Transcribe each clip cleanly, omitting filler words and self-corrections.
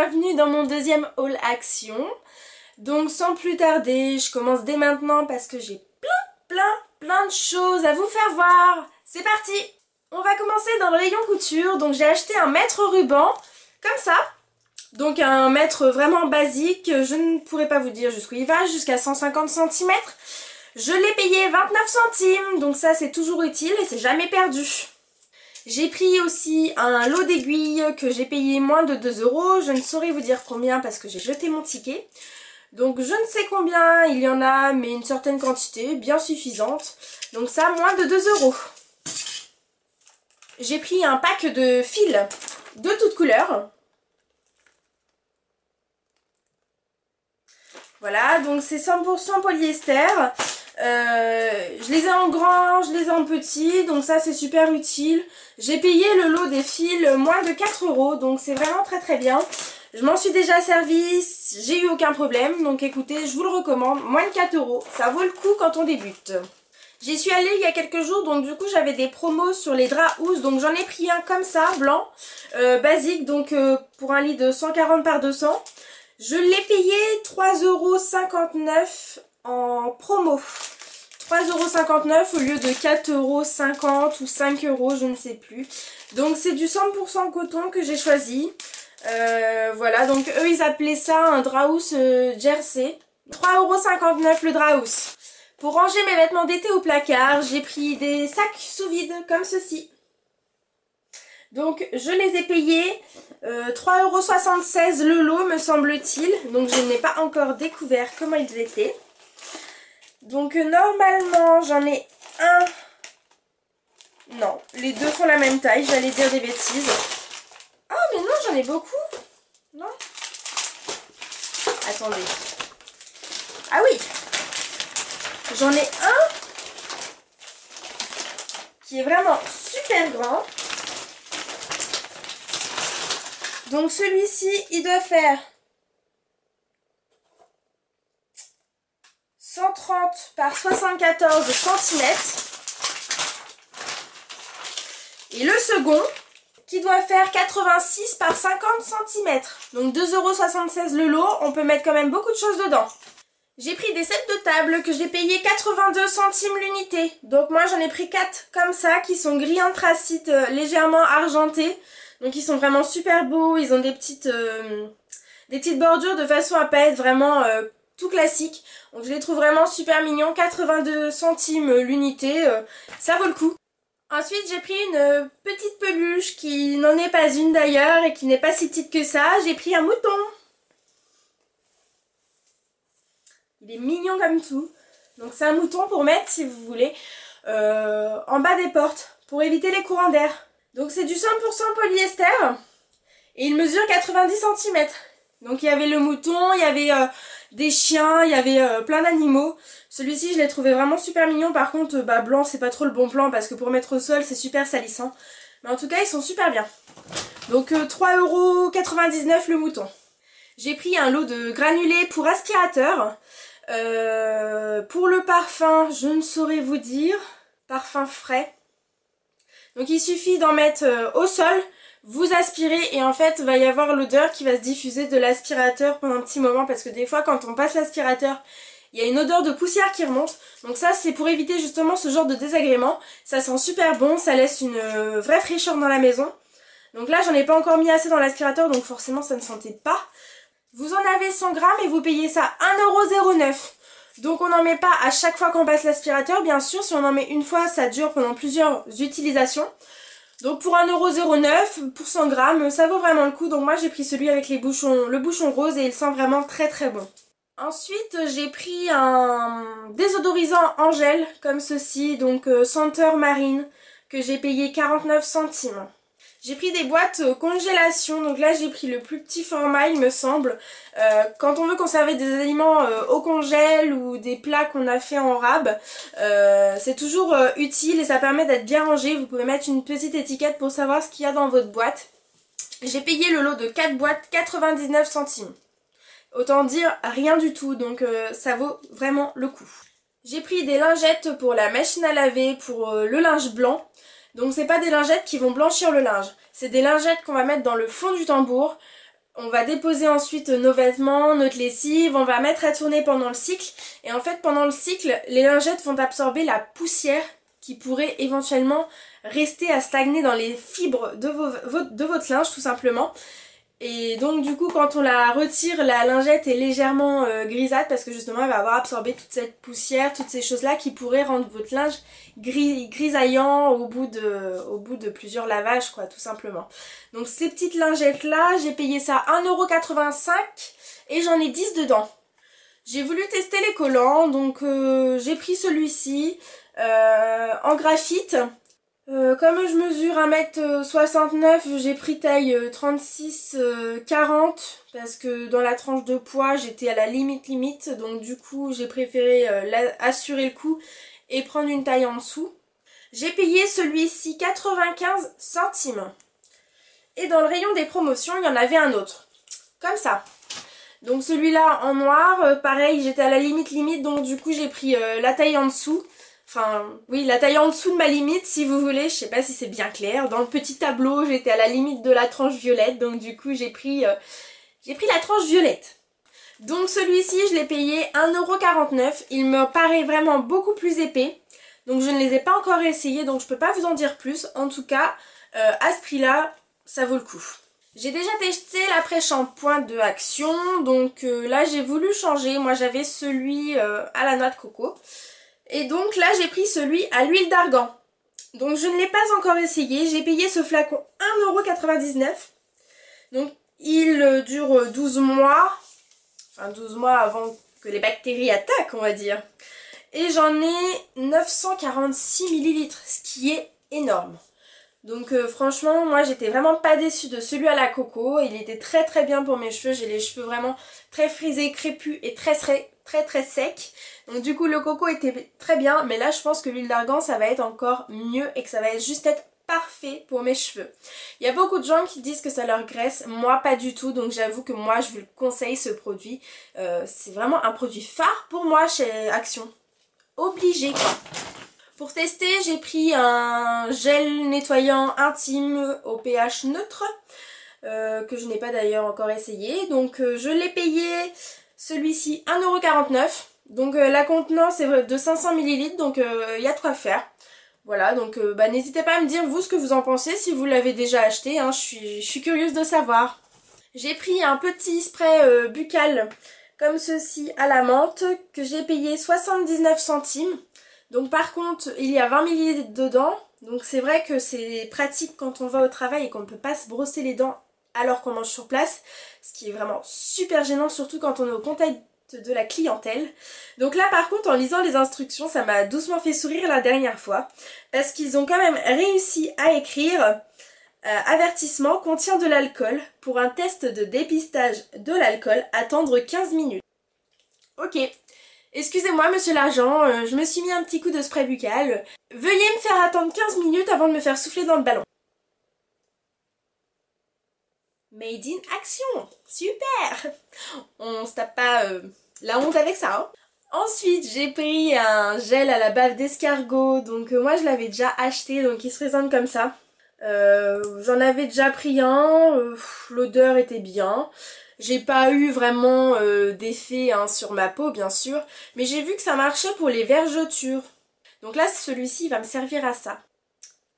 bienvenue dans mon deuxième haul action. Donc sans plus tarder, je commence dès maintenant parce que j'ai plein de choses à vous faire voir. C'est parti! On va commencer dans le rayon couture. Donc j'ai acheté un mètre ruban, comme ça. Donc un mètre vraiment basique, je ne pourrais pas vous dire jusqu'où il va, jusqu'à 150 cm. Je l'ai payé 29 centimes, donc ça c'est toujours utile et c'est jamais perdu. J'ai pris aussi un lot d'aiguilles que j'ai payé moins de 2 €. Je ne saurais vous dire combien parce que j'ai jeté mon ticket. Donc je ne sais combien il y en a, mais une certaine quantité, bien suffisante. Donc ça, moins de 2 €. J'ai pris un pack de fils de toutes couleurs. Voilà, donc c'est 100% polyester. Je les ai en grand, je les ai en petit, donc ça c'est super utile. J'ai payé le lot des fils moins de 4 €, donc c'est vraiment très bien. Je m'en suis déjà servi, j'ai eu aucun problème, donc écoutez, je vous le recommande, moins de 4 €, ça vaut le coup quand on débute. J'y suis allée il y a quelques jours, donc du coup j'avais des promos sur les draps housses, donc j'en ai pris un comme ça, blanc, basique, donc pour un lit de 140 par 200. Je l'ai payé 3,59 € en promo. 3,59 € au lieu de 4,50 € ou 5 €, je ne sais plus. Donc c'est du 100% coton que j'ai choisi. Voilà, donc eux ils appelaient ça un drahousse jersey. 3,59 € le drahousse. Pour ranger mes vêtements d'été au placard, j'ai pris des sacs sous vide comme ceci. Donc je les ai payés 3,76 € le lot me semble-t-il. Donc je n'ai pas encore découvert comment ils étaient. Donc normalement j'en ai un. Non, les deux font la même taille, j'allais dire des bêtises. Ah mais non, j'en ai beaucoup. Non. Attendez. Ah oui. J'en ai un qui est vraiment super grand. Donc celui-ci, il doit faire 130 par 74 cm. Et le second, qui doit faire 86 par 50 cm. Donc 2,76 € le lot, on peut mettre quand même beaucoup de choses dedans. J'ai pris des sets de table que j'ai payé 82 centimes l'unité. Donc moi j'en ai pris 4 comme ça, qui sont gris anthracite légèrement argentés. Donc ils sont vraiment super beaux, ils ont des petites bordures de façon à pas être vraiment tout classique. Donc je les trouve vraiment super mignons, 82 centimes l'unité, ça vaut le coup. Ensuite j'ai pris une petite peluche qui n'en est pas une d'ailleurs et qui n'est pas si petite que ça. J'ai pris un mouton. Il est mignon comme tout. Donc c'est un mouton pour mettre si vous voulez en bas des portes pour éviter les courants d'air. Donc c'est du 100% polyester et il mesure 90 cm. Donc il y avait le mouton, il y avait des chiens, il y avait plein d'animaux. Celui-ci je l'ai trouvé vraiment super mignon. Par contre blanc c'est pas trop le bon plan parce que pour mettre au sol c'est super salissant. Mais en tout cas ils sont super bien. Donc 3,99 € le mouton. J'ai pris un lot de granulés pour aspirateur. Pour le parfum je ne saurais vous dire. Parfum frais. Donc il suffit d'en mettre au sol, vous aspirez et en fait il va y avoir l'odeur qui va se diffuser de l'aspirateur pendant un petit moment parce que des fois quand on passe l'aspirateur, il y a une odeur de poussière qui remonte. Donc ça c'est pour éviter justement ce genre de désagrément. Ça sent super bon, ça laisse une vraie fraîcheur dans la maison. Donc là j'en ai pas encore mis assez dans l'aspirateur donc forcément ça ne sentait pas. Vous en avez 100 grammes et vous payez ça 1,09 €. Donc on n'en met pas à chaque fois qu'on passe l'aspirateur, bien sûr, si on en met une fois ça dure pendant plusieurs utilisations. Donc pour 1,09 € pour 100 grammes, ça vaut vraiment le coup. Donc moi j'ai pris celui avec le bouchon rose et il sent vraiment très bon. Ensuite j'ai pris un désodorisant en gel comme ceci, donc senteur marine, que j'ai payé 49 centimes. J'ai pris des boîtes congélation, donc là j'ai pris le plus petit format il me semble. Quand on veut conserver des aliments au congèle ou des plats qu'on a fait en rab, c'est toujours utile et ça permet d'être bien rangé. Vous pouvez mettre une petite étiquette pour savoir ce qu'il y a dans votre boîte. J'ai payé le lot de 4 boîtes 99 centimes. Autant dire rien du tout, donc ça vaut vraiment le coup. J'ai pris des lingettes pour la machine à laver, pour le linge blanc. Donc c'est pas des lingettes qui vont blanchir le linge, c'est des lingettes qu'on va mettre dans le fond du tambour. On va déposer ensuite nos vêtements, notre lessive, on va mettre à tourner pendant le cycle. Et en fait, pendant le cycle, les lingettes vont absorber la poussière qui pourrait éventuellement rester à stagner dans les fibres de votre linge, tout simplement. Et donc du coup, quand on la retire, la lingette est légèrement grisâtre parce que justement, elle va avoir absorbé toute cette poussière, toutes ces choses-là qui pourraient rendre votre linge grisaillant au bout de plusieurs lavages, quoi, tout simplement. Donc ces petites lingettes-là, j'ai payé ça 1,85 € et j'en ai 10 dedans. J'ai voulu tester les collants, donc j'ai pris celui-ci en graphite. Comme je mesure 1,69 m, j'ai pris taille 36-40 parce que dans la tranche de poids j'étais à la limite, donc du coup j'ai préféré assurer le coup et prendre une taille en dessous. J'ai payé celui-ci 95 centimes. Et dans le rayon des promotions, il y en avait un autre, comme ça. Donc celui-là en noir, pareil, j'étais à la limite, donc du coup j'ai pris la taille en dessous. Enfin, oui, la taille en dessous de ma limite, si vous voulez, je sais pas si c'est bien clair. Dans le petit tableau, j'étais à la limite de la tranche violette, donc du coup, j'ai pris la tranche violette. Donc celui-ci, je l'ai payé 1,49 €. Il me paraît vraiment beaucoup plus épais. Donc je ne les ai pas encore essayés, donc je peux pas vous en dire plus. En tout cas, à ce prix-là, ça vaut le coup. J'ai déjà testé l'après-shampoing de Action, donc là, j'ai voulu changer. Moi, j'avais celui à la noix de coco. Et donc là j'ai pris celui à l'huile d'argan. Donc je ne l'ai pas encore essayé. J'ai payé ce flacon 1,99 €. Donc il dure 12 mois. Enfin 12 mois avant que les bactéries attaquent, on va dire. Et j'en ai 946 ml, ce qui est énorme. Donc franchement, moi j'étais vraiment pas déçue de celui à la coco. Il était très très bien pour mes cheveux. J'ai les cheveux vraiment très frisés, crépus et très secs. Donc du coup le coco était très bien. Mais là je pense que l'huile d'argan ça va être encore mieux et que ça va juste être parfait pour mes cheveux. Il y a beaucoup de gens qui disent que ça leur graisse. Moi pas du tout. Donc j'avoue que moi je vous le conseille ce produit. C'est vraiment un produit phare pour moi chez Action. Obligé quoi. Pour tester, j'ai pris un gel nettoyant intime au pH neutre, que je n'ai pas d'ailleurs encore essayé. Donc je l'ai payé, celui-ci, 1,49 €. Donc la contenance est de 500 ml, donc il y a de quoi faire. Voilà, donc n'hésitez pas à me dire vous ce que vous en pensez, si vous l'avez déjà acheté, hein, je suis curieuse de savoir. J'ai pris un petit spray buccal comme ceci à la menthe, que j'ai payé 79 centimes. Donc par contre, il y a 20 ml dedans. Donc c'est vrai que c'est pratique quand on va au travail et qu'on ne peut pas se brosser les dents alors qu'on mange sur place. Ce qui est vraiment super gênant, surtout quand on est au contact de la clientèle. Donc là par contre, en lisant les instructions, ça m'a doucement fait sourire la dernière fois. Parce qu'ils ont quand même réussi à écrire avertissement contient de l'alcool. Pour un test de dépistage de l'alcool, attendre 15 minutes. Ok. Excusez-moi monsieur l'agent, je me suis mis un petit coup de spray buccal. Veuillez me faire attendre 15 minutes avant de me faire souffler dans le ballon. Made in Action. Super. On se tape pas la honte avec ça, hein. Ensuite, j'ai pris un gel à la bave d'escargot. Donc moi je l'avais déjà acheté, donc il se présente comme ça. J'en avais déjà pris un, l'odeur était bien. J'ai pas eu vraiment d'effet sur ma peau bien sûr, mais j'ai vu que ça marchait pour les vergetures. Donc là celui-ci va me servir à ça.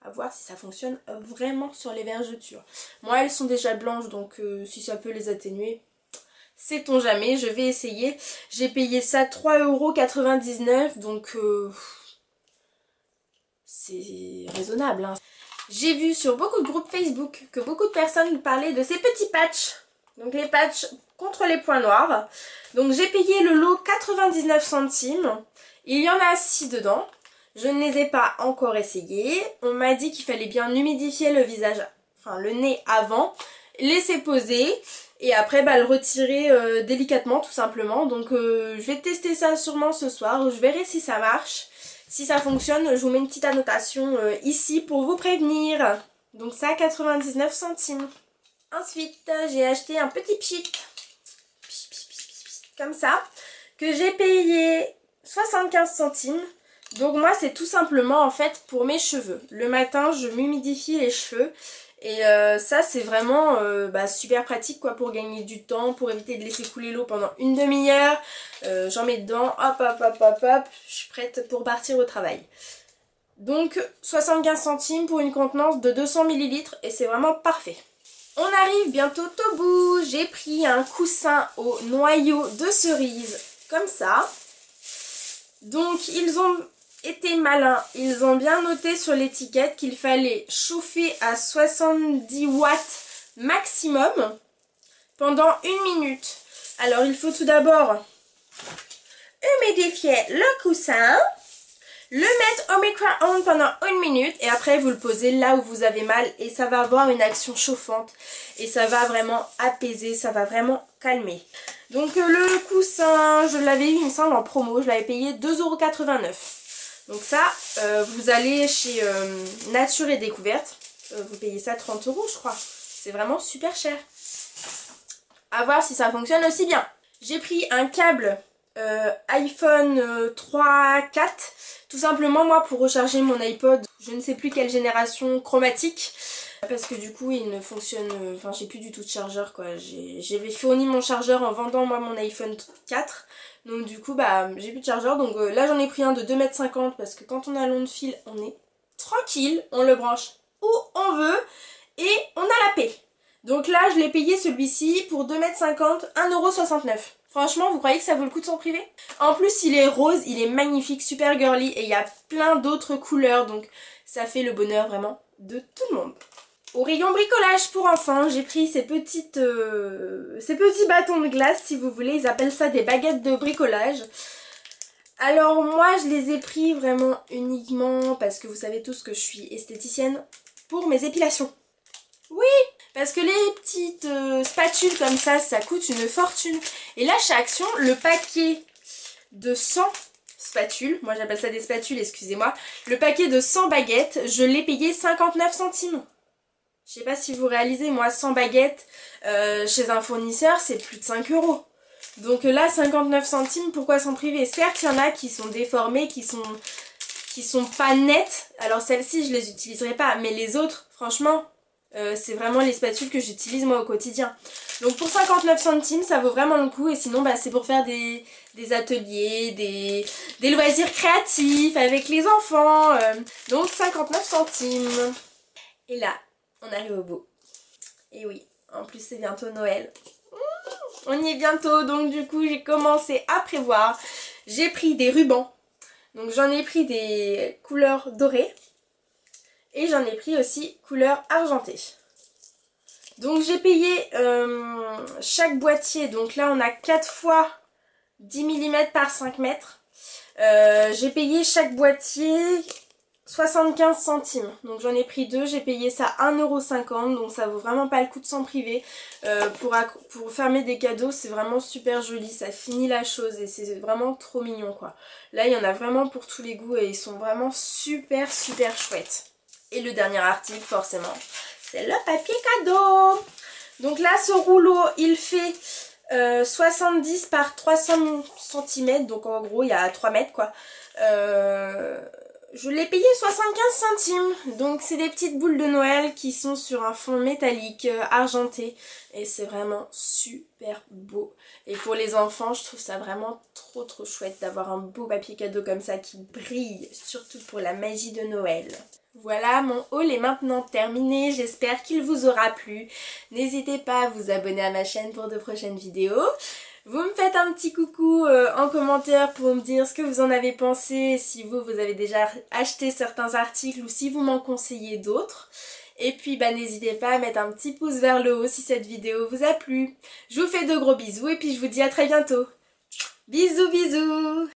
À voir si ça fonctionne vraiment sur les vergetures. Moi elles sont déjà blanches, donc si ça peut les atténuer, sait-on jamais, je vais essayer. J'ai payé ça 3,99 €, donc c'est raisonnable, hein. J'ai vu sur beaucoup de groupes Facebook que beaucoup de personnes parlaient de ces petits patchs. Donc les patchs contre les points noirs. Donc j'ai payé le lot 99 centimes. Il y en a 6 dedans. Je ne les ai pas encore essayés. On m'a dit qu'il fallait bien humidifier le visage, enfin le nez avant, laisser poser et après le retirer délicatement tout simplement. Donc je vais tester ça sûrement ce soir. Je verrai si ça marche. Si ça fonctionne, je vous mets une petite annotation ici pour vous prévenir. Donc ça, 99 centimes. Ensuite, j'ai acheté un petit pchit, comme ça, que j'ai payé 75 centimes. Donc moi, c'est tout simplement en fait pour mes cheveux. Le matin, je m'humidifie les cheveux Et ça c'est vraiment super pratique quoi pour gagner du temps, pour éviter de laisser couler l'eau pendant une demi-heure. J'en mets dedans, hop hop hop hop hop, je suis prête pour partir au travail. Donc 75 centimes pour une contenance de 200 ml et c'est vraiment parfait. On arrive bientôt au bout, j'ai pris un coussin au noyau de cerise comme ça. Donc ils ont été malins, ils ont bien noté sur l'étiquette qu'il fallait chauffer à 70 watts maximum pendant 1 minute. Alors il faut tout d'abord humidifier le coussin, le mettre au micro-ondes pendant 1 minute et après vous le posez là où vous avez mal et ça va avoir une action chauffante et ça va vraiment apaiser, ça va vraiment calmer. Donc le coussin, je l'avais eu il me semble en promo, je l'avais payé 2,89 €. Donc ça, vous allez chez Nature et Découverte, vous payez ça 30 € je crois. C'est vraiment super cher. À voir si ça fonctionne aussi bien. J'ai pris un câble iPhone 3, 4, tout simplement moi pour recharger mon iPod, je ne sais plus quelle génération chromatique. Parce que du coup il ne fonctionne, enfin j'ai plus du tout de chargeur quoi, j'avais fourni mon chargeur en vendant moi mon iPhone 4. Donc du coup j'ai plus de chargeur, donc là j'en ai pris un de 2,50 m parce que quand on a long de fil on est tranquille, on le branche où on veut et on a la paix. Donc là je l'ai payé celui-ci pour 2,50 m, 1,69 €. Franchement vous croyez que ça vaut le coup de s'en priver? En plus il est rose, il est magnifique, super girly et il y a plein d'autres couleurs donc ça fait le bonheur vraiment de tout le monde. Au rayon bricolage pour enfants, j'ai pris ces petits bâtons de glace si vous voulez, ils appellent ça des baguettes de bricolage. Alors moi je les ai pris vraiment uniquement parce que vous savez tous que je suis esthéticienne pour mes épilations. Oui, parce que les petites spatules comme ça coûte une fortune. Et là chez Action, le paquet de 100 spatules, moi j'appelle ça des spatules, excusez-moi, le paquet de 100 baguettes, je l'ai payé 59 centimes. Je sais pas si vous réalisez, moi 100 baguettes chez un fournisseur c'est plus de 5 €. Donc là 59 centimes, pourquoi s'en priver? Certes il y en a qui sont déformées, qui sont pas nettes, alors celles-ci je les utiliserai pas, mais les autres franchement c'est vraiment les spatules que j'utilise moi au quotidien. Donc pour 59 centimes ça vaut vraiment le coup et sinon c'est pour faire des ateliers, des loisirs créatifs avec les enfants. Donc 59 centimes. Et là on arrive au bout. Et oui, en plus c'est bientôt Noël. On y est bientôt, donc du coup j'ai commencé à prévoir. J'ai pris des rubans. Donc j'en ai pris des couleurs dorées. Et j'en ai pris aussi couleur argentée. Donc j'ai payé chaque boîtier. Donc là on a 4 fois 10 mm par 5 mètres. J'ai payé chaque boîtier 75 centimes. Donc j'en ai pris 2, j'ai payé ça 1,50 €. Donc ça vaut vraiment pas le coup de s'en priver. Pour fermer des cadeaux c'est vraiment super joli. Ça finit la chose et c'est vraiment trop mignon quoi. Là il y en a vraiment pour tous les goûts et ils sont vraiment super chouettes. Et le dernier article forcément c'est le papier cadeau. Donc là ce rouleau il fait 70 par 300 cm. Donc en gros il y a 3 mètres quoi. Je l'ai payé 75 centimes. Donc c'est des petites boules de Noël qui sont sur un fond métallique argenté. Et c'est vraiment super beau. Et pour les enfants je trouve ça vraiment trop chouette d'avoir un beau papier cadeau comme ça qui brille. Surtout pour la magie de Noël. Voilà, mon haul est maintenant terminé, j'espère qu'il vous aura plu. N'hésitez pas à vous abonner à ma chaîne pour de prochaines vidéos. Vous me faites un petit coucou en commentaire pour me dire ce que vous en avez pensé, si vous avez déjà acheté certains articles ou si vous m'en conseillez d'autres. Et puis n'hésitez pas à mettre un petit pouce vers le haut si cette vidéo vous a plu. Je vous fais de gros bisous et puis je vous dis à très bientôt. Bisous bisous.